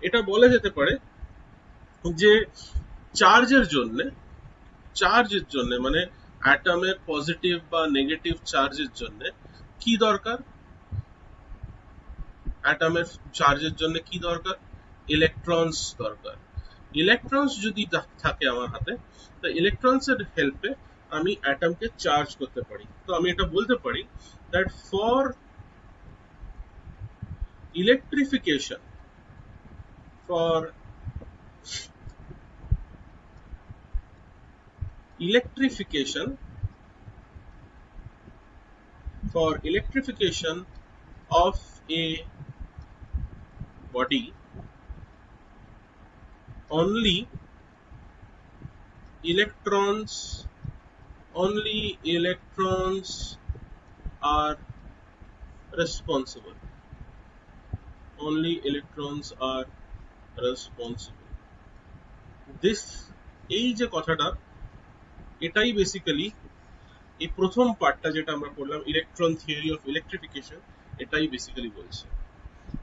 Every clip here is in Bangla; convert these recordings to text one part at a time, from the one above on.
এটা বলা যেতে পারে যে চার্জের জন্য মানে অ্যাটমের পজিটিভ বা নেগেটিভ চার্জের জন্য কি দরকার, অ্যাটমের চার্জের জন্য কি দরকার, ইলেকট্রনস দরকার। ইলেকট্রনস যদি থাকে আমার হাতে, তো ইলেকট্রনস এর হেল্পে আমি অ্যাটমকে চার্জ করতে পারি। তো আমি এটা বলতে পারি that for electrification for electrification of a body, only electrons are responsible. Only electrons are responsible. This এই যে কথাটা, এটাই বেসিক্যালি এই প্রথম পার্টটা যেটা আমরা পড়লাম ইলেকট্রন থিওরি অফ ইলেকট্রিফিকেশন, এটাই বেসিক্যালি বলছে।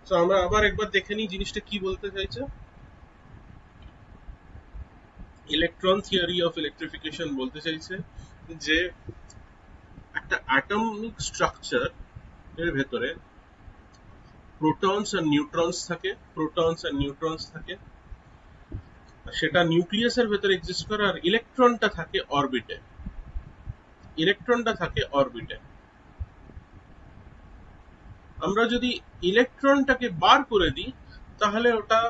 তো আমরা আবার একবার দেখে নিই জিনিসটা কি বলতে চাইছে। ইলেকট্রন থিওরি অফ ইলেকট্রিফিকেশন বলতে চাইছে যে একটা অ্যাটমিক স্ট্রাকচার এর ভেতরে প্রোটনস আর নিউট্রনস থাকে, সেটা নিউক্লিয়াসের ভেতরে এক্সিস্ট করে, আর ইলেকট্রনটা থাকে অরবিটে। আমরা যদি ইলেকট্রনটাকে বার করে দিই তাহলে ওটা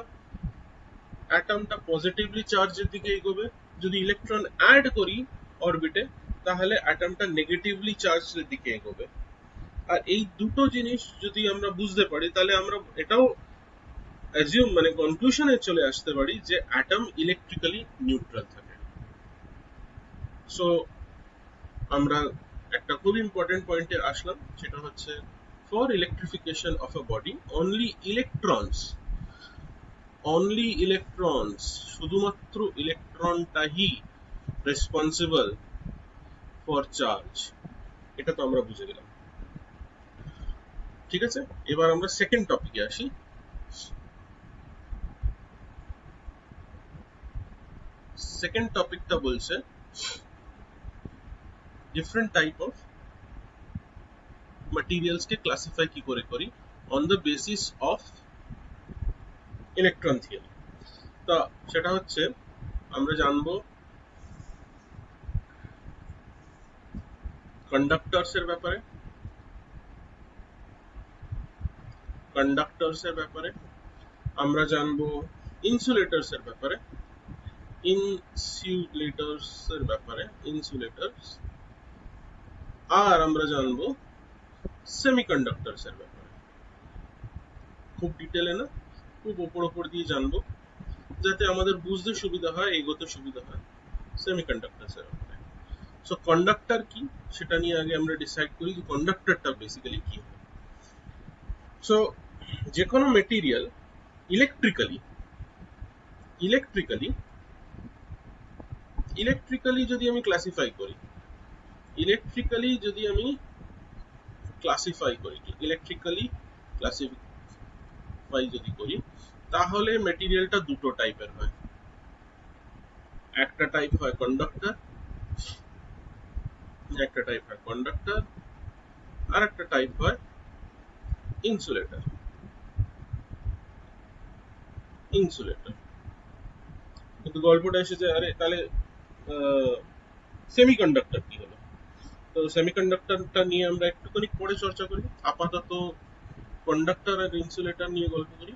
অ্যাটমটা পজিটিভলি চার্জের দিকে এগোবে, যদি ইলেকট্রন অ্যাড করি অরবিটে তাহলে অ্যাটমটা নেগেটিভলি চার্জের দিকে এগোবে। আর এই দুটো জিনিস যদি আমরা বুঝতে পারি তাহলে আমরা এটাও অ্যাজিউম মানে কনক্লুশনে চলে আসতে পারি যে অ্যাটম ইলেকট্রিক্যালি নিউট্রাল থাকে। সো আমরা একটা খুব ইম্পর্টেন্ট পয়েন্টে আসলাম, সেটা হচ্ছে for electrification of a body only electrons শুধুমাত্র ইলেকট্রনটাই রেসপন্সিবল ফর চার্জ। এটা তো আমরা বুঝে গেলাম, ঠিক আছে। এবার আমরা সেকেন্ড টপিকে আসি। সেকেন্ড টপিকটা বলছে different type of materials K classify কি করে করি on the basis of electron theory. তা সেটা হচ্ছে আমরা জানবো কন্ডাক্টরস এর ব্যাপারে, আমরা জানবো ইনসুলেটরস এর ব্যাপারে, আর আমরা জানবো সেমিকন্ডাক্টরস এর ব্যাপারে। খুব ডিটেলে না, খুব ওপর দিয়ে জানবো যাতে আমাদের বুঝতে সুবিধা হয়, এগোতে সুবিধা হয় সেমিকন্ডাক্টরস এর ব্যাপারে। সো কন্ডাক্টর কি সেটা নিয়ে আগে আমরা ডিসাইড করি যে কন্ডাক্টরটা বেসিক্যালি কি হয়। সো যে কোনো মেটেরিয়াল ইলেকট্রিক্যালি যদি আমি ক্লাসিফাই করি, তাহলে মেটেরিয়ালটা দুটো টাইপের হয়। একটা টাইপ হয় কন্ডাক্টর আর একটা টাইপ হয় ইনসুলেটর। কিন্তু গল্পটা এসেছে আরে তাহলে সেমিকন্ডাক্টর কি হলো। তো সেমিকন্ডাক্টরটা নিয়ে আমরা একটুখানি পরে চর্চা করি, আপাতত কন্ডাক্টর আর ইনসুলেটর নিয়ে গল্প করি।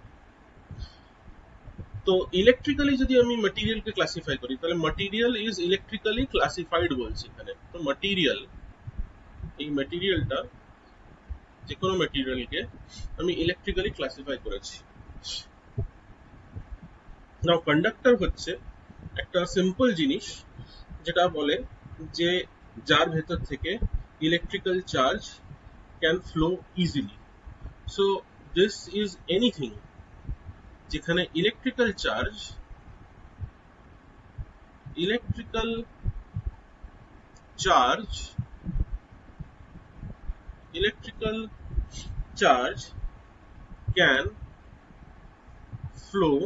তো ইলেকট্রিক্যালি যদি আমি ম্যাটেরিয়ালকে ক্লাসিফাই করি তাহলে ম্যাটেরিয়াল ইজ ইলেকট্রিক্যালি ক্লাসিফাইড বলছি এখানে। তো এই ম্যাটেরিয়ালটা যে কোনো ম্যাটেরিয়ালকে আমি ইলেকট্রিক্যালি ক্লাসিফাই করেছি। নাও কন্ডাক্টর হচ্ছে একটা সিম্পল জিনিস যেটা বলে যে যার ভেতর থেকে electrical charge can flow easily. So this is anything যেখানে electrical charge can flow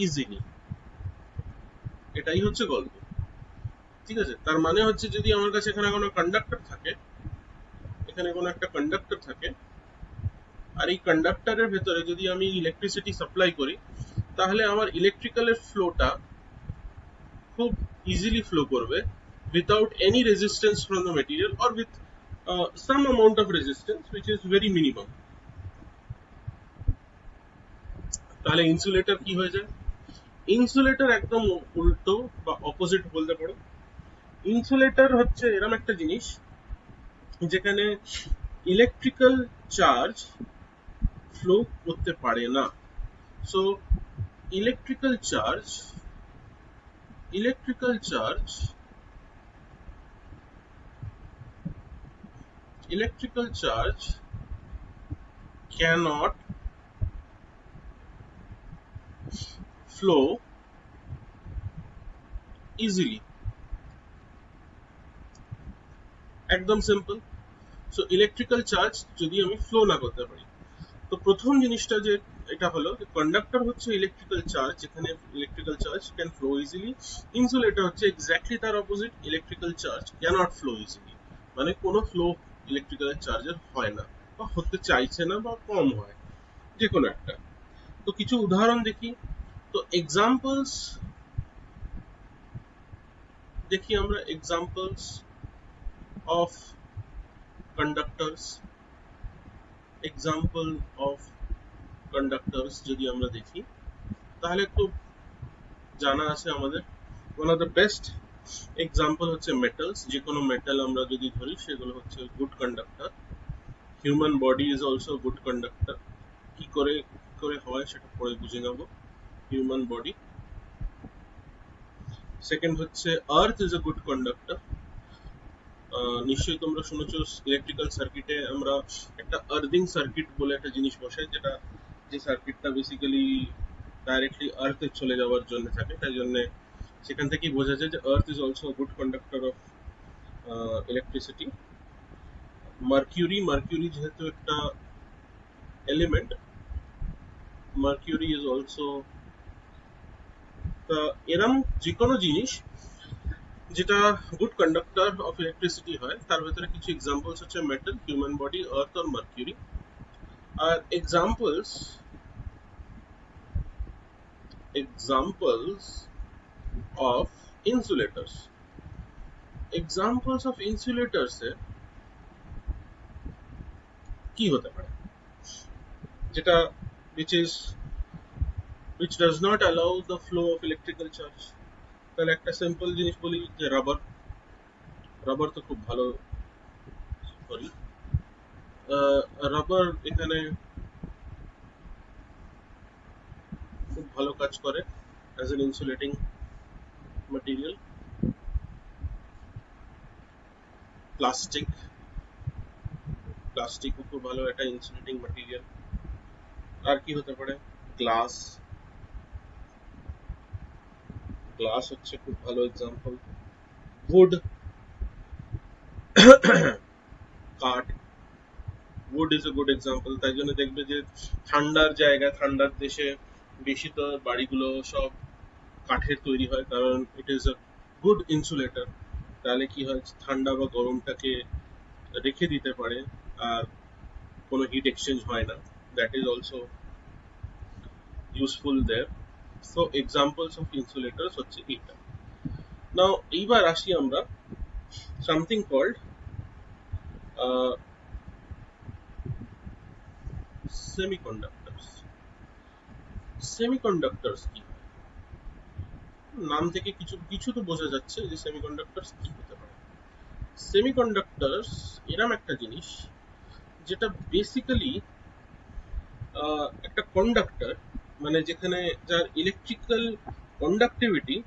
easily, এটাই হচ্ছে গল্প। ঠিক আছে, তার মানে হচ্ছে যদি আমার কাছে এখানে কোনো কন্ডাক্টর থাকে, এখানে কোনো একটা কন্ডাক্টর থাকে, আর এই কন্ডাক্টরের ভেতরে যদি আমি ইলেকট্রিসিটি সাপ্লাই করি, তাহলে আমার ইলেকট্রিক্যালের ফ্লোটা খুব ইজিলি ফ্লো করবে without any resistance from the material or with some amount of resistance which is very minimum। তাহলে ইনসুলেটর কি হয়ে যায়? ইনসুলেটর একদম উল্টো বা অপোজিট বলতে পারো। ইনসুলেটর হচ্ছে এরকম একটা জিনিস যেখানে ইলেকট্রিক্যাল চার্জ ফ্লো করতে পারে না। So electrical charge electrical charge cannot flow easily, একদম সিম্পল। সো ইলেকট্রিক্যাল চার্জ যদি আমি ফ্লো না করতে পারি, তো প্রথম জিনিসটা যে এটা হলো যে কন্ডাক্টর হচ্ছে ইলেকট্রিক্যাল চার্জ, যেখানে electrical charge can flow easily. Insulator হচ্ছে এক্স্যাক্টলি তার opposite, electrical charge cannot flow easily, মানে কোনো ফ্লো ইলেকট্রিক্যাল চার্জের হয় না বা হতে চাইছে না বা কম হয়, যে কোনো একটা। তো কিছু উদাহরণ দেখি। তো এক্সাম্পলস দেখি আমরা, এক্সাম্পলস অফ কন্ডাক্টরস, এক্সাম্পল অফ কন্ডাক্টরস যদি আমরা দেখি তাহলে খুব জানা আছে আমাদের। One of the best example হচ্ছে মেটালস। যে কোনো মেটাল আমরা যদি ধরি সেগুলো হচ্ছে good conductor. Human body is also good conductor. কি করে হয় সেটা পরে বুঝে নেব। Human body. সেকেন্ড হচ্ছে earth is a good conductor. নিশ্চয়ই তোমরা শুনেছো ইলেকট্রিক্যাল সার্কিটে আমরা একটা আর্থিং সার্কিট বলে একটা জিনিস বসাই, যেটা যে সার্কিটটা বেসিক্যালি ডাইরেক্টলি আর্থে চলে যাওয়ার জন্য থাকে, তাই জন্য সেখান থেকেই বোঝা যায় যে earth is also good conductor of electricity. Mercury যেহেতু একটা এলিমেন্ট, মার্কিউরি ইজ অলসো এরম যে কোনো জিনিস যেটা গুড কন্ডাক্টর অফ ইলেকট্রিসিটি হয়, তার ভেতরে কিছু এক্সাম্পলস হচ্ছে মেটাল, হিউম্যান বডি, আর্থ আর মার্কিউরি। আর examples of insulators, examples of insulators এ কি হতে পারে, যেটা which does not allow the flow of electrical charge। তাহলে একটা সিম্পল জিনিস বলি যে রাবার তো খুব ভালো, সরি রাবার এখানে খুব ভালো কাজ করে অ্যাজ এন ইনসুলেটিং ম্যাটেরিয়াল। প্লাস্টিকও খুব ভালো একটা ইনসুলেটিং ম্যাটেরিয়াল। আর কি হতে পারে? গ্লাস হচ্ছে খুব ভালো এক্সাম্পল। উড, কাঠ, wood is a good example. তাই জন্য দেখবে যে ঠান্ডার জায়গায়, ঠান্ডার দেশে বেশি তো বাড়িগুলো সব কাঠের তৈরি হয়, কারণ it is a good insulator. তাহলে কি হয়, ঠান্ডা বা গরমটাকে রেখে দিতে পারে আর কোনো হিট এক্সচেঞ্জ হয় না। That is also useful there. So examples of insulators হচ্ছে এইটা। নাও এইবার আসি আমরা সামথিং কল্ড সেমিকন্ডাক্টরস। সেমিকন্ডাক্টরস কি? নাম থেকে কিছু তো বোঝা যাচ্ছে যে সেমিকন্ডাক্টরস কি হতে পারে। সেমিকন্ডাক্টরস এরম একটা জিনিস যেটা বেসিক্যালি একটা কন্ডাক্টর, মানে যেখানে যার ইলেকট্রিক্যাল কন্ডাক্টিভিটি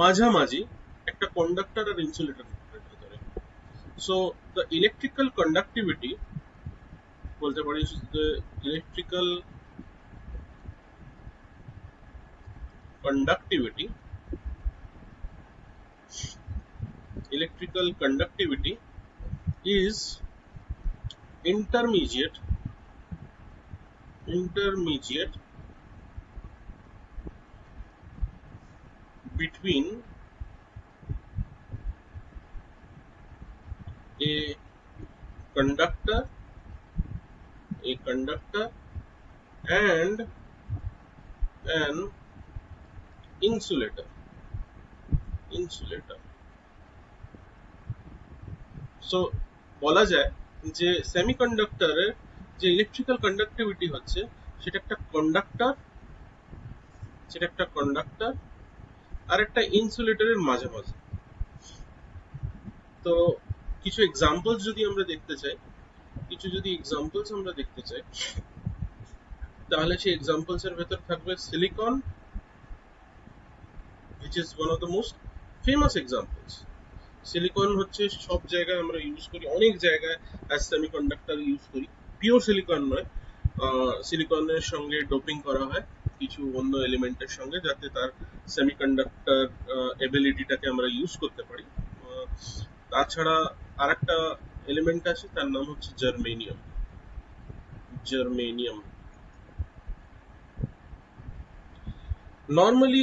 মাঝামাঝি একটা কন্ডাক্টর আর ইনসুলেটর ভেতরে। সো দ্য ইলেকট্রিক্যাল কন্ডাক্টিভিটি বলতে পারিস, the electrical conductivity is intermediate intermediate between a conductor and an insulator. So বলা যায় যে সেমিকন্ডাক্টরের যে ইলেকট্রিক্যাল কন্ডাক্টিভিটি হচ্ছে সেটা একটা কন্ডাক্টর আর একটা ইনসুলেটরের মাঝামাঝি। তো কিছু এক্সাম্পলস যদি আমরা দেখতে চাই তাহলে সেই এক্সাম্পলস এর ভেতর থাকবে silicon, which is one of the most famous examples. Silicon হচ্ছে সব জায়গায় আমরা ইউজ করি, অনেক জায়গায় অ্যাজ সেমিকন্ডাক্টর ইউজ করি। পিওর সিলিকন নয়, সিলিকনের সঙ্গে ডোপিং করা হয় কিছু অন্য এলিমেন্টের সঙ্গে, যাতে তার সেমিকন্ডাক্টর এবিলিটিটাকে আমরা ইউজ করতে পারি। তাছাড়া আর একটা এলিমেন্ট আছে, তার নাম হচ্ছে জার্মেনিয়াম। নর্মালি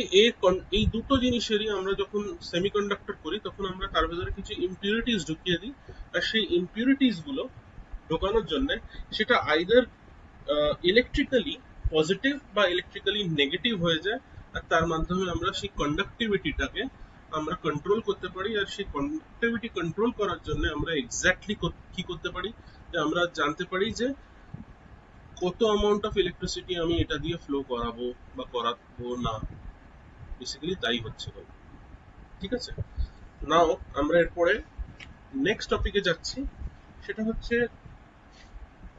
এই দুটো জিনিসেরই আমরা যখন সেমিকন্ডাক্টর করি তখন আমরা তার ভেতরে কিছু ইম্পিউরিটিস ঢুকিয়ে দিই, আর সেই ইম্পিউরিটিস গুলো ঢোকানোর জন্য সেটা আইদার ইলেকট্রিক্যালি পজিটিভ বা ইলেকট্রিক্যালি নেগেটিভ হয়ে যায়, আর তার মাধ্যমে আমরা সেই কন্ডাক্টিভিটিটাকে আমরা কন্ট্রোল করতে পারি। আর সেই কন্ডাক্টিভিটি কন্ট্রোল করার জন্য আমরা এক্স্যাক্টলি কি করতে পারি, যে আমরা জানতে পারি যে কত অ্যামাউন্ট অফ ইলেকট্রিসিটি আমি এটা দিয়ে ফ্লো করাবো বা করাবো না, বেসিক্যালি তাই হচ্ছে। ঠিক আছে, নাও আমরা এরপরে নেক্সট টপিকে যাচ্ছি, সেটা হচ্ছে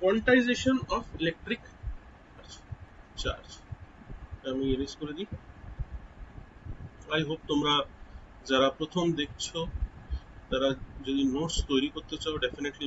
কোয়ান্টাইজেশন অফ ইলেকট্রিক চার্জ। আমি এরেজ করে দিই। আই হোপ তোমরা যারা প্রথম দেখছো তারা যদি নোটস তৈরি করতে চাও, ডেফিনেটলি